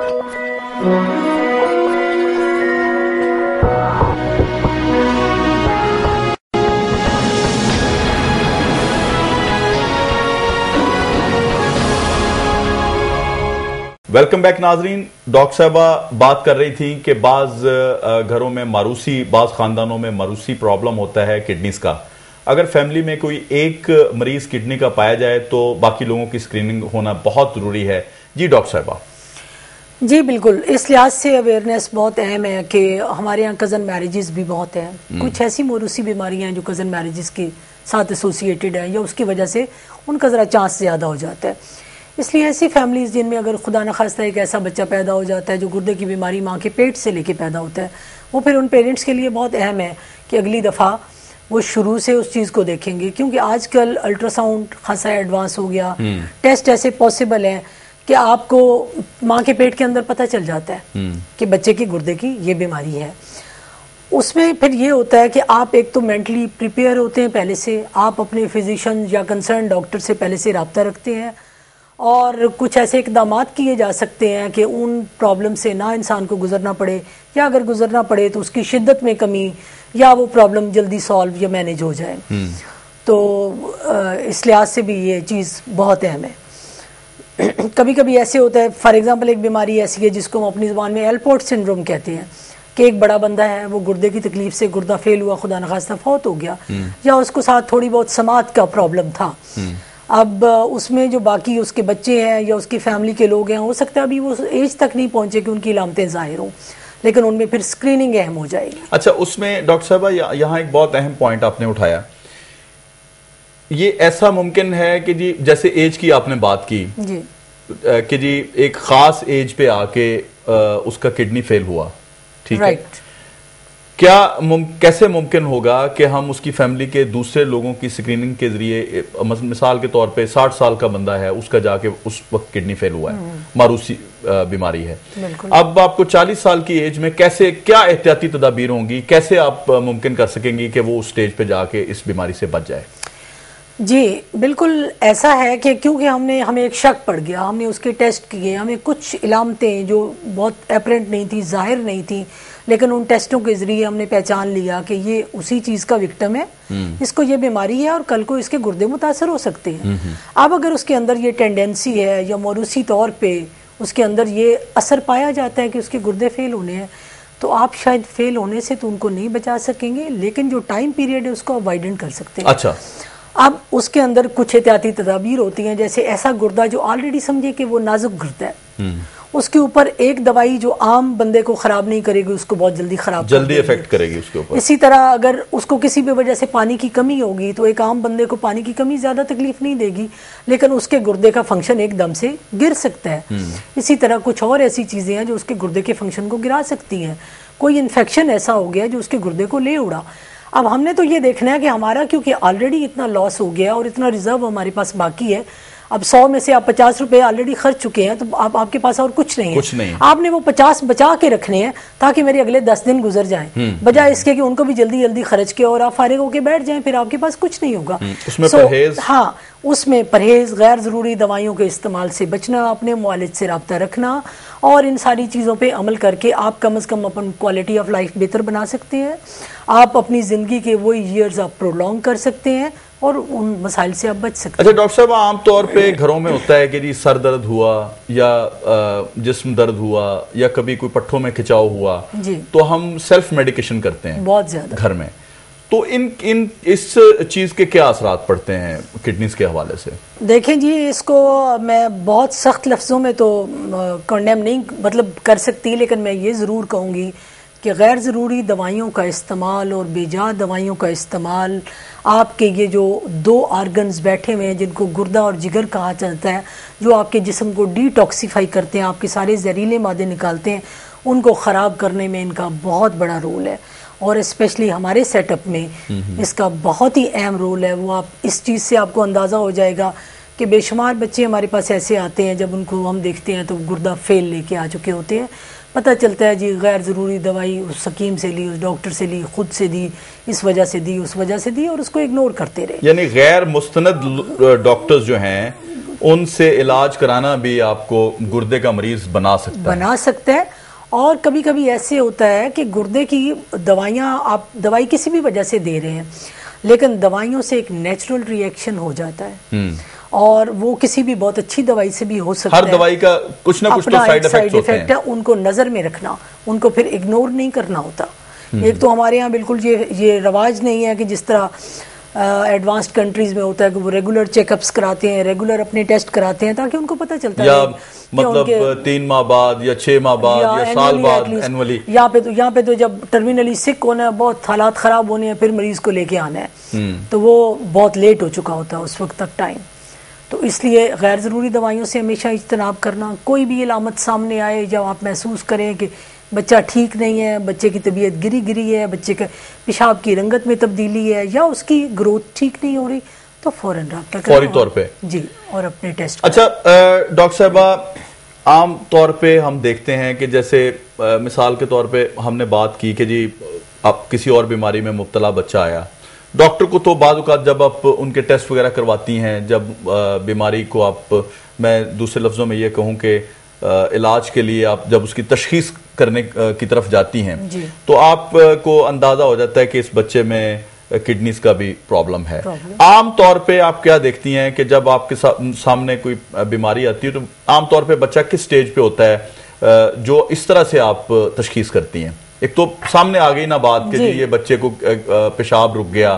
Welcome back नाजरीन। Doctor साहबा बात कर रही थी कि बाज घरों में मारूसी, बाज खानदानों में मारूसी प्रॉब्लम होता है किडनीज का। अगर फैमिली में कोई एक मरीज किडनी का पाया जाए तो बाकी लोगों की स्क्रीनिंग होना बहुत जरूरी है। जी डॉक्टर साहबा। जी बिल्कुल, इस लिहाज से अवेयरनेस बहुत अहम है कि हमारे यहाँ कज़न मैरिजेस भी बहुत हैं। कुछ ऐसी मारूसी बीमारियां हैं जो कज़न मैरिजेस के साथ एसोसिएटेड है या उसकी वजह से उनका ज़रा चांस ज़्यादा हो जाता है। इसलिए ऐसी फैमिलीज़ जिनमें अगर खुदा न खास्ता एक ऐसा बच्चा पैदा हो जाता है जो गुर्दे की बीमारी माँ के पेट से लेके पैदा होता है, वो फिर उन पेरेंट्स के लिए बहुत अहम है कि अगली दफ़ा वो शुरू से उस चीज़ को देखेंगे, क्योंकि आजकल अल्ट्रासाउंड खासा एडवांस हो गया। टेस्ट ऐसे पॉसिबल हैं कि आपको माँ के पेट के अंदर पता चल जाता है कि बच्चे की गुर्दे की ये बीमारी है। उसमें फिर ये होता है कि आप एक तो मेंटली प्रिपेयर होते हैं पहले से, आप अपने फिजिशियन या कंसर्न डॉक्टर से पहले से रब्ता रखते हैं और कुछ ऐसे इकदाम किए जा सकते हैं कि उन प्रॉब्लम से ना इंसान को गुजरना पड़े, या अगर गुजरना पड़े तो उसकी शिद्दत में कमी या वो प्रॉब्लम जल्दी सॉल्व या मैनेज हो जाए। तो इस लिहाज से भी ये चीज़ बहुत अहम है। कभी कभी ऐसे होता है, फॉर एग्जांपल एक बीमारी ऐसी है जिसको हम अपनी ज़बान में एलपोर्ट सिंड्रोम कहते हैं कि एक बड़ा बंदा है, वो गुर्दे की तकलीफ से गुर्दा फेल हुआ, खुदा न खास्ता फौत हो गया, या उसको साथ थोड़ी बहुत समात का प्रॉब्लम था। अब उसमें जो बाकी उसके बच्चे हैं या उसकी फैमिली के लोग हैं, हो सकता है अभी वो एज तक नहीं पहुंचे कि उनकी अलामतें ज़ाहिर हों, लेकिन उनमें फिर स्क्रीनिंग अहम हो जाएगी। अच्छा, उसमें डॉक्टर साहबा यहाँ एक बहुत अहम पॉइंट आपने उठाया, ये ऐसा मुमकिन है कि जी जैसे एज की आपने बात की जी, कि जी एक खास एज पे आके उसका किडनी फेल हुआ, ठीक है, क्या कैसे मुमकिन होगा कि हम उसकी फैमिली के दूसरे लोगों की स्क्रीनिंग के जरिए, मिसाल के तौर पे 60 साल का बंदा है, उसका जाके उस वक्त किडनी फेल हुआ है, मारूसी बीमारी है, अब आपको 40 साल की एज में कैसे, क्या एहतियाती तदाबीर होंगी, कैसे आप मुमकिन कर सकेंगी कि वो उस स्टेज पे जाके इस बीमारी से बच जाए? जी बिल्कुल ऐसा है कि क्योंकि हमें एक शक पड़ गया, हमने उसके टेस्ट किए, हमें कुछ इलामतें जो बहुत एपरेंट नहीं थी, जाहिर नहीं थी, लेकिन उन टेस्टों के जरिए हमने पहचान लिया कि ये उसी चीज़ का विक्टिम है, इसको ये बीमारी है और कल को इसके गुर्दे मुतासर हो सकते हैं। अब अगर उसके अंदर ये टेंडेंसी है या मौरूसी तौर पे उसके अंदर ये असर पाया जाता है कि उसके गुर्दे फेल होने हैं, तो आप शायद फेल होने से तो उनको नहीं बचा सकेंगे, लेकिन जो टाइम पीरियड है उसको अवॉइडेंट कर सकते हैं। अच्छा, अब उसके अंदर कुछ एहतियाती तदाबीर होती हैं, जैसे ऐसा गुर्दा जो ऑलरेडी समझे कि वो नाजुक गुर्दा है, उसके ऊपर एक दवाई जो आम बंदे को खराब नहीं करेगी, उसको बहुत जल्दी इफेक्ट करेगी उसके ऊपर। इसी तरह अगर उसको किसी भी वजह से पानी की कमी होगी तो एक आम बंदे को पानी की कमी ज्यादा तकलीफ नहीं देगी, लेकिन उसके गुर्दे का फंक्शन एकदम से गिर सकता है। इसी तरह कुछ और ऐसी चीजें हैं जो उसके गुर्दे के फंक्शन को गिरा सकती हैं। कोई इन्फेक्शन ऐसा हो गया जो उसके गुर्दे को ले उड़ा। अब हमने तो ये देखना है कि हमारा, क्योंकि ऑलरेडी इतना लॉस हो गया और इतना रिजर्व हमारे पास बाकी है, अब 100 में से आप 50 रुपए ऑलरेडी खर्च चुके हैं, तो आपके पास और कुछ नहीं है। आपने वो 50 बचा के रखने हैं ताकि मेरे अगले 10 दिन गुजर जाएं, बजाय इसके कि उनको भी जल्दी जल्दी खर्च के और आप फारिग होके बैठ जाएं, फिर आपके पास कुछ नहीं होगा। उसमें परहेज, हाँ, उसमें परहेज, गैर ज़रूरी दवाइयों के इस्तेमाल से बचना, अपने मुआलिज से रब्ता रखना, और इन सारी चीज़ों पे अमल करके आप कम से कम अपन क्वालिटी ऑफ लाइफ बेहतर बना सकते हैं। आप अपनी ज़िंदगी के वो ईयर्स आप प्रोलॉन्ग कर सकते हैं और उन मसाइल से आप बच सकते हैं। अच्छा डॉक्टर साहब, आमतौर पे घरों में होता है कि जी सर दर्द हुआ या जिस्म दर्द हुआ या कभी कोई पट्ठों में खिंचाव हुआ, तो हम सेल्फ मेडिकेशन करते हैं बहुत ज्यादा घर में, तो इस चीज के क्या असरात पड़ते हैं किडनीज के हवाले से? देखें जी, इसको मैं बहुत सख्त लफ्जों में तो कंडेम नहीं मतलब कर सकती, लेकिन मैं ये ज़रूर कहूँगी कि गैर ज़रूरी दवाइयों का इस्तेमाल और बेजा दवाइयों का इस्तेमाल, आपके ये जो 2 आर्गन्स बैठे हुए हैं जिनको गुर्दा और जिगर कहा जाता है, जो आपके जिस्म को डिटॉक्सीफाई करते हैं, आपके सारे जहरीले मादे निकालते हैं, उनको ख़राब करने में इनका बहुत बड़ा रोल है। और स्पेशली हमारे सेटअप में इसका बहुत ही अहम रोल है। वो आप इस चीज़ से आपको अंदाज़ा हो जाएगा कि बेशुमार बच्चे हमारे पास ऐसे आते हैं, जब उनको हम देखते हैं तो गुर्दा फेल लेके आ चुके होते हैं। पता चलता है जी गैर ज़रूरी दवाई उस हकीम से ली, उस डॉक्टर से ली, खुद से दी, इस वजह से दी, उस वजह से दी, और उसको इग्नोर करते रहे। यानी गैर मुस्तनद डॉक्टर्स जो हैं उनसे इलाज कराना भी आपको गुर्दे का मरीज बना सकता है। और कभी कभी ऐसे होता है कि गुर्दे की दवाइयाँ, आप दवाई किसी भी वजह से दे रहे हैं, लेकिन दवाइयों से एक नेचुरल रिएक्शन हो जाता है और वो किसी भी बहुत अच्छी दवाई से भी हो सकता है। हर दवाई का कुछ ना कुछ तो साइड इफेक्ट है, उनको नजर में रखना, उनको फिर इग्नोर नहीं करना होता। एक तो हमारे यहाँ बिल्कुल ये रवाज नहीं है कि जिस तरह एडवांस्ड कंट्रीज में होता है कि वो रेगुलर चेकअप्स कराते हैं, रेगुलर अपने टेस्ट कराते हैं, ताकि उनको पता चलता है मतलब 3 माह बाद या 6 माह बाद या साल बाद एनुअली। यहाँ पे तो जब टर्मिनली सिक होना है, बहुत हालात खराब होने हैं, फिर मरीज को लेके आना है, तो वो बहुत लेट हो चुका होता है उस वक्त तक टाइम। तो इसलिए गैर ज़रूरी दवाइयों से हमेशा इज्तनाब करना। कोई भी इलामत सामने आए, जब आप महसूस करें कि बच्चा ठीक नहीं है, बच्चे की तबीयत गिरी है, बच्चे के पेशाब की रंगत में तब्दीली है या उसकी ग्रोथ ठीक नहीं हो रही, तो फौरन रब्ता करें, फौरी तौर पे जी, और अपने टेस्ट। अच्छा डॉक्टर साहबा, आम तौर पे हम देखते हैं कि जैसे मिसाल के तौर पे हमने बात की कि जी आप किसी और बीमारी में मुब्तला बच्चा आया, डॉक्टर को तो बाद औक़ात जब आप उनके टेस्ट वगैरह करवाती हैं, जब बीमारी को आप, मैं दूसरे लफ्ज़ों में ये कहूँ कि इलाज के लिए आप जब उसकी तशखीस करने की तरफ जाती हैं, तो आपको अंदाज़ा हो जाता है कि इस बच्चे में किडनीज का भी प्रॉब्लम है। आम तौर पे आप क्या देखती हैं कि जब आपके सामने कोई बीमारी आती है, तो आम तौर पे बच्चा किस स्टेज पे होता है जो इस तरह से आप तशखीस करती हैं? एक तो सामने आ गई ना बात कि ये बच्चे को पेशाब रुक गया,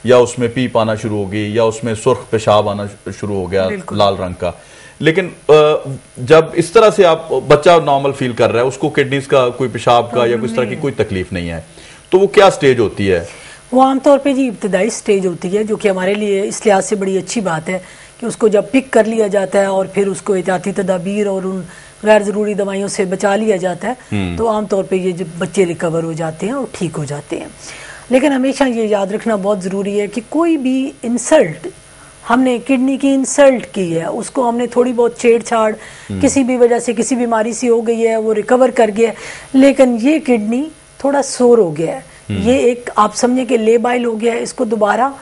या उसमें पीप आना शुरू हो गई, या उसमें सुर्ख पेशाब आना शुरू हो गया लाल रंग का, लेकिन जब इस तरह से आप बच्चा नॉर्मल फील कर रहा है, उसको किडनीज का कोई पेशाब का या किस तरह की कोई तकलीफ नहीं है, तो वो क्या स्टेज होती है? वो आमतौर पे जी इब्तदाई स्टेज होती है, जो कि हमारे लिए इस लिहाज से बड़ी अच्छी बात है कि उसको जब पिक कर लिया जाता है और फिर उसको एहतियाती तदाबीर और उन गैर ज़रूरी दवाइयों से बचा लिया जाता है, तो आमतौर पे ये जब बच्चे रिकवर हो जाते हैं और ठीक हो जाते हैं। लेकिन हमेशा ये याद रखना बहुत ज़रूरी है कि कोई भी इंसल्ट, हमने किडनी की इंसल्ट की है, उसको हमने थोड़ी बहुत छेड़छाड़ किसी भी वजह से, किसी बीमारी सी हो गई है, वो रिकवर कर गया, लेकिन ये किडनी थोड़ा सोर हो गया है, ये एक आप समझे कि लेबाइल हो गया है, इसको दोबारा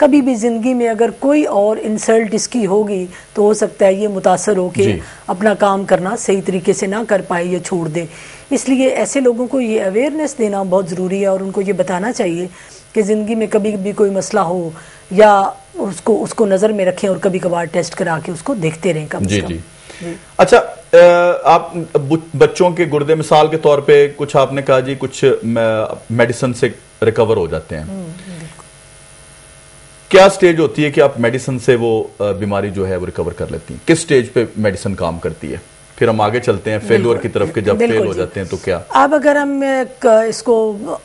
कभी भी जिंदगी में अगर कोई और इंसल्ट इसकी होगी तो हो सकता है ये मुतासर होके अपना काम करना सही तरीके से ना कर पाए या छोड़ दे। इसलिए ऐसे लोगों को ये अवेयरनेस देना बहुत ज़रूरी है और उनको ये बताना चाहिए कि ज़िंदगी में कभी भी कोई मसला हो या उसको नज़र में रखें और कभी कभार टेस्ट करा के उसको देखते रहें कम से कम। अच्छा, आप बच्चों के गुर्दे मिसाल के तौर पे कुछ आपने कहा जी कुछ मेडिसिन से रिकवर हो जाते हैं, क्या स्टेज होती है कि आप मेडिसिन से वो बीमारी जो है वो रिकवर कर लेती हैं? किस स्टेज पे मेडिसिन काम करती है? फिर हम आगे चलते हैं फेल्योर की तरफ, के जब फेल हो जाते हैं तो क्या? अब अगर हम इसको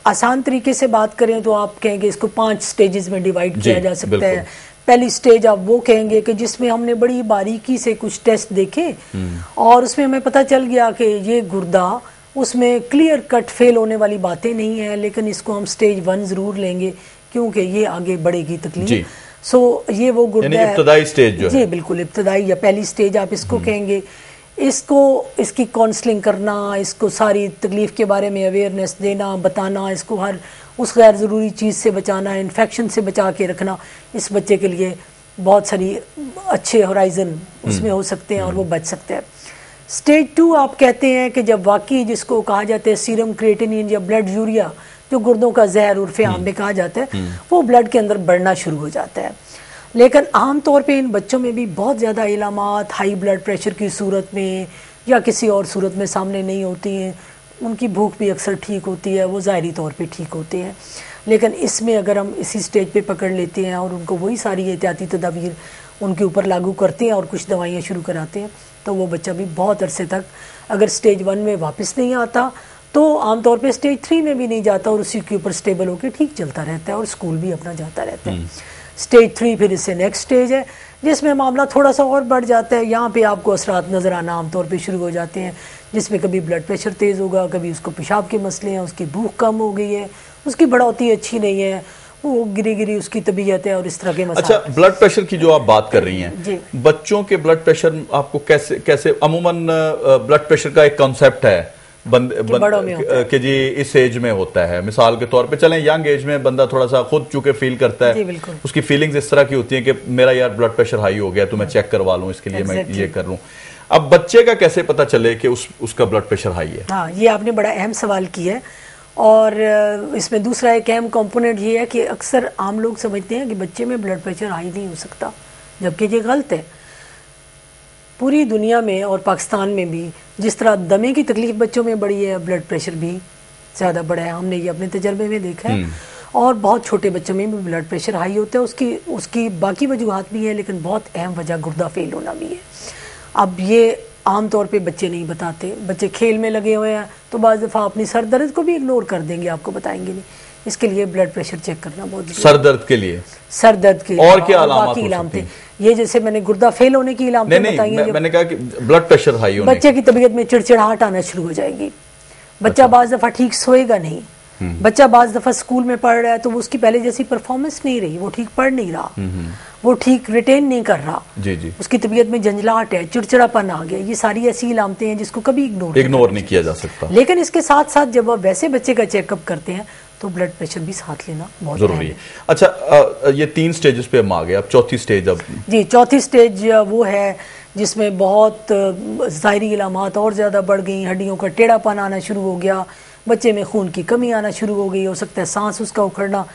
आसान तरीके से बात करें तो आप कहेंगे इसको 5 स्टेजेस में डिवाइड किया जा सकता है। पहली स्टेज आप वो कहेंगे कि जिसमें हमने बड़ी बारीकी से कुछ टेस्ट देखे और उसमें हमें पता चल गया कि ये गुर्दा, उसमें क्लियर कट फेल होने वाली बातें नहीं है, लेकिन इसको हम स्टेज 1 जरूर लेंगे क्योंकि ये आगे बढ़ेगी तकलीफ। सो ये वो गुर्दा है, इब्तदाई स्टेज जो है। जी बिल्कुल, इब्तदाई या पहली स्टेज आप इसको कहेंगे। इसको इसकी काउंसलिंग करना, इसको सारी तकलीफ के बारे में अवेयरनेस देना, बताना, इसको हर उस गैर ज़रूरी चीज़ से बचाना, इन्फेक्शन से बचा के रखना, इस बच्चे के लिए बहुत सारी अच्छे होराइजन उसमें हो सकते हैं और वो बच सकते हैं। स्टेज 2 आप कहते हैं कि जब वाकई जिसको कहा जाता है सीरम क्रिएटिनिन या ब्लड यूरिया, जो गुर्दों का जहर उर्फे आम में कहा जाता है, वो ब्लड के अंदर बढ़ना शुरू हो जाता है। लेकिन आमतौर पे इन बच्चों में भी बहुत ज़्यादा इलामात हाई ब्लड प्रेशर की सूरत में या किसी और सूरत में सामने नहीं होती हैं। उनकी भूख भी अक्सर ठीक होती है, वो ज़ाहरी तौर पे ठीक होते हैं। लेकिन इसमें अगर हम इसी स्टेज पे पकड़ लेते हैं और उनको वही सारी एहतियाती तदाबीर उनके ऊपर लागू करते हैं और कुछ दवाइयाँ शुरू कराते हैं, तो वो बच्चा भी बहुत अरसे तक अगर स्टेज 1 में वापस नहीं आता तो आमतौर पे स्टेज 3 में भी नहीं जाता और उसी के ऊपर स्टेबल होकर ठीक चलता रहता है और स्कूल भी अपना जाता रहता है। स्टेज 3 फिर इससे नेक्स्ट स्टेज है जिसमें मामला थोड़ा सा और बढ़ जाता है। यहाँ पे आपको असरात नज़र आना आमतौर पे शुरू हो जाते हैं, जिसमें कभी ब्लड प्रेशर तेज़ होगा, कभी उसको पेशाब के मसले हैं, उसकी भूख कम हो गई है, उसकी बढ़ोतरी अच्छी नहीं है, वो गिरी गिरी उसकी तबीयत है और इस तरह के मसले। अच्छा, ब्लड प्रेशर की जो आप बात कर रही हैं, बच्चों के ब्लड प्रेशर आपको कैसे अमूमन ब्लड प्रेशर का एक कॉन्सेप्ट है कि जी इस एज में होता है, मिसाल के तौर पे चलें यंग एज में बंदा थोड़ा सा खुद चूंकि फील करता है, उसकी फीलिंग्स इस तरह की होती हैं कि मेरा यार ब्लड प्रेशर हाई हो गया तो मैं चेक करवा लूं, इसके लिए मैं ये कर लूं। अब बच्चे का कैसे पता चले कि उसका ब्लड प्रेशर हाई है? हाँ, ये आपने बड़ा अहम सवाल किया है। और इसमें दूसरा एक अहम कंपोनेंट ये है कि अक्सर आम लोग समझते हैं कि बच्चे में ब्लड प्रेशर हाई नहीं हो सकता, जबकि ये गलत है। पूरी दुनिया में और पाकिस्तान में भी जिस तरह दमे की तकलीफ बच्चों में बढ़ी है, ब्लड प्रेशर भी ज़्यादा बढ़ा है। हमने ये अपने तजर्बे में देखा है। और बहुत छोटे बच्चों में भी ब्लड प्रेशर हाई होता है। उसकी बाकी वजूहात भी है, लेकिन बहुत अहम वजह गुर्दा फेल होना भी है। अब ये आम तौर पे बच्चे नहीं बताते, बच्चे खेल में लगे हुए हैं तो बाज़ दफ़ा अपनी सर दर्द को भी इग्नोर कर देंगे, आपको बताएंगे नहीं। इसके लिए ब्लड प्रेशर चेक करना बहुत जरूरी है। सर दर्द के लिए? सर दर्द के और क्या अलामतें? ये जैसे मैंने गुर्दा फेल होने की अलामतें बताई हैं। मैंने कहा कि ब्लड प्रेशर हाई होने, बच्चे की तबीयत में चिड़चिड़ाहट आना शुरू हो जाएगी। बच्चा बाज़ दफ़ा ठीक सोएगा नहीं। बच्चा बाज़ दफ़ा स्कूल में पढ़ रहा है तो उसकी पहले जैसी परफॉर्मेंस नहीं रही, वो ठीक पढ़ नहीं रहा, वो ठीक रिटेन नहीं कर रहा। जी जी। उसकी तबीयत में झंझलाहट है, चिड़चिड़ापन आ गया। ये सारी ऐसी अलामतें हैं जिसको कभी इग्नोर नहीं किया जा सकता। लेकिन इसके साथ साथ जब आप वैसे बच्चे का चेकअप करते हैं तो ब्लड प्रेशर भी साथ लेना बहुत जरूरी है। अच्छा, ये 3 स्टेजेस पे हम आ गए, अब चौथी स्टेज। अब जी, चौथी स्टेज वो है जिसमें बहुत ज़ाहिरी अलामात और ज़्यादा बढ़ गई। हड्डियों का टेढ़ापन आना शुरू हो गया, बच्चे में खून की कमी आना शुरू हो गई, हो सकता है सांस उसका उखड़ना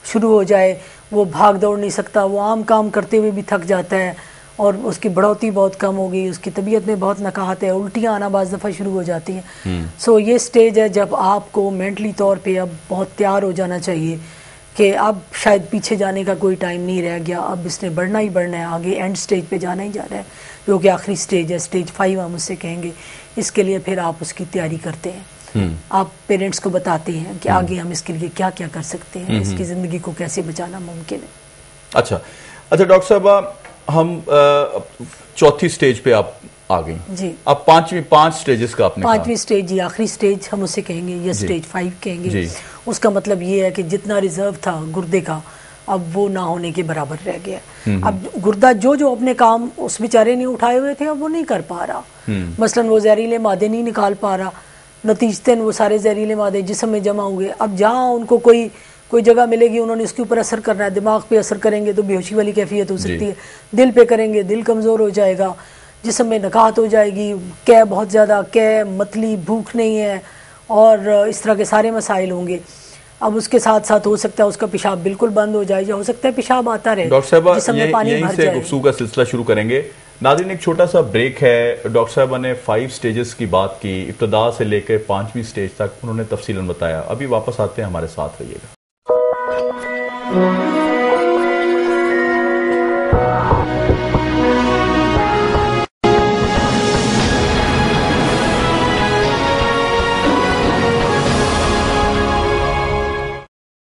शुरू हो जाए, वो भाग दौड़ नहीं सकता, वो आम काम करते हुए भी थक जाता है और उसकी बढ़ोतरी बहुत कम हो गई, उसकी तबीयत में बहुत नकाहत है, उल्टियाँ आना बाज़ दफ़ा शुरू हो जाती हैं। सो ये स्टेज है जब आपको मेंटली तौर पे अब बहुत तैयार हो जाना चाहिए कि अब शायद पीछे जाने का कोई टाइम नहीं रह गया, अब इसने बढ़ना ही बढ़ना है, आगे एंड स्टेज पे जाना ही जाना है, जो कि आखिरी स्टेज है, स्टेज 5 हम उससे कहेंगे। इसके लिए फिर आप उसकी तैयारी करते हैं, आप पेरेंट्स को बताते हैं कि आगे हम इसके लिए क्या क्या कर सकते हैं, इसकी ज़िंदगी को कैसे बचाना मुमकिन है। अच्छा डॉक्टर साहब, हम चौथी स्टेज पे आप आ गई जी। अब 5 स्टेजेस का आपने 5वीं स्टेज जी, आखिरी स्टेज हम उसे कहेंगे, या स्टेज 5 कहेंगे जी। उसका मतलब ये है कि जितना रिजर्व था गुर्दे का अब वो ना होने के बराबर रह गया। अब गुर्दा जो अपने काम उस बेचारे ने उठाए हुए थे अब वो नहीं कर पा रहा। मसलन वो जहरीले मादे नहीं निकाल पा रहा, नतीजतन वो सारे जहरीले मादे जिस्म में जमा हुए। अब जहाँ उनको कोई जगह मिलेगी उन्होंने उसके ऊपर असर करना है, दिमाग पे असर करेंगे तो बेहोशी वाली कैफियत हो सकती है, दिल पे करेंगे दिल कमज़ोर हो जाएगा, जिस्म में नकाहत हो जाएगी, कै बहुत ज़्यादा कै मतली, भूख नहीं है और इस तरह के सारे मसाइल होंगे। अब उसके साथ साथ हो सकता है उसका पेशाब बिल्कुल बंद हो जाए, या हो सकता है पेशाब आता रहे, जिस्म में पानी भर जाए। गुफ्तगू का सिलसिला शुरू करेंगे। नाज़रीन, एक छोटा सा ब्रेक है। डॉक्टर साहब ने 5 स्टेजेस की बात की, इब्तदा से लेकर 5वीं स्टेज तक उन्होंने तफसीलन बताया। अभी वापस आते हैं, हमारे साथ रहिएगा।